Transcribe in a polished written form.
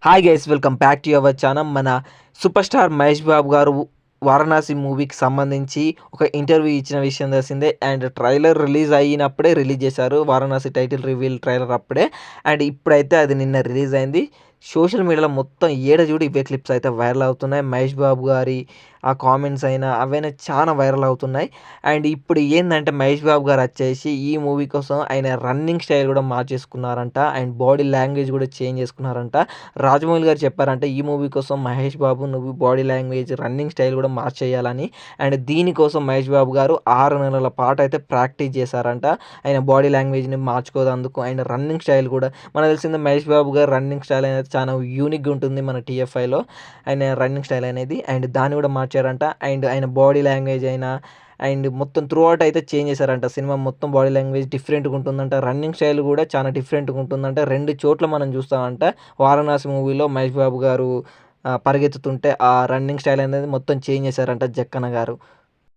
Hi guys, welcome back to our channel. మన super star Mahesh Babu గారు వారణాసి మూవీకి సంబంధించి ఒక ఇంటర్వ్యూ ఇచ్చిన విషయం తెలిసిందే. అండ్ ట్రైలర్ రిలీజ్ అయినప్పుడే రిలీజ్ చేశారు, వారణాసి టైటిల్ రివీల్ ట్రైలర్ అప్పుడే. అండ్ ఇప్పుడైతే అది నిన్న రిలీజ్ అయింది. సోషల్ మీడియాలో మొత్తం ఏడ చూడు ఇవే క్లిప్స్ అయితే వైరల్ అవుతున్నాయి. మహేష్ బాబు గారి ఆ కామెంట్స్ అయినా అవైనా చాలా వైరల్ అవుతున్నాయి. అండ్ ఇప్పుడు ఏంటంటే మహేష్ బాబు గారు వచ్చేసి ఈ మూవీ కోసం ఆయన రన్నింగ్ స్టైల్ కూడా మార్చేసుకున్నారంట. అండ్ బాడీ లాంగ్వేజ్ కూడా చేంజ్ చేసుకున్నారంట. రాజమౌళి గారు చెప్పారంటే ఈ మూవీ కోసం మహేష్ బాబు నువ్వు బాడీ లాంగ్వేజ్ రన్నింగ్ స్టైల్ కూడా మార్చేయాలని. అండ్ దీనికోసం మహేష్ బాబు గారు 6 నెలల పాటు అయితే ప్రాక్టీస్ చేశారంట. ఆయన బాడీ లాంగ్వేజ్ని మార్చుకోదందుకు. అండ్ రన్నింగ్ స్టైల్ కూడా మనకు తెలిసింది, మహేష్ బాబు గారు రన్నింగ్ స్టైల్ అనేది చాలా యూనిక్గా ఉంటుంది మన టీఎఫ్ఐలో ఆయన రన్నింగ్ స్టైల్ అనేది. అండ్ దాన్ని కూడా మార్చారంట. అండ్ ఆయన బాడీ లాంగ్వేజ్ అయినా అండ్ మొత్తం త్రూ అవుట్ అయితే చేంజ్ చేశారంట. సినిమా మొత్తం బాడీ లాంగ్వేజ్ డిఫరెంట్గా ఉంటుందంట. రన్నింగ్ స్టైల్ కూడా చాలా డిఫరెంట్గా ఉంటుందంట. 2 చోట్ల మనం చూస్తామంట. వారణాసి మూవీలో మహేష్ బాబు గారు పరిగెత్తుతుంటే ఆ రన్నింగ్ స్టైల్ అనేది మొత్తం చేంజ్ చేశారంట జక్కన్న గారు.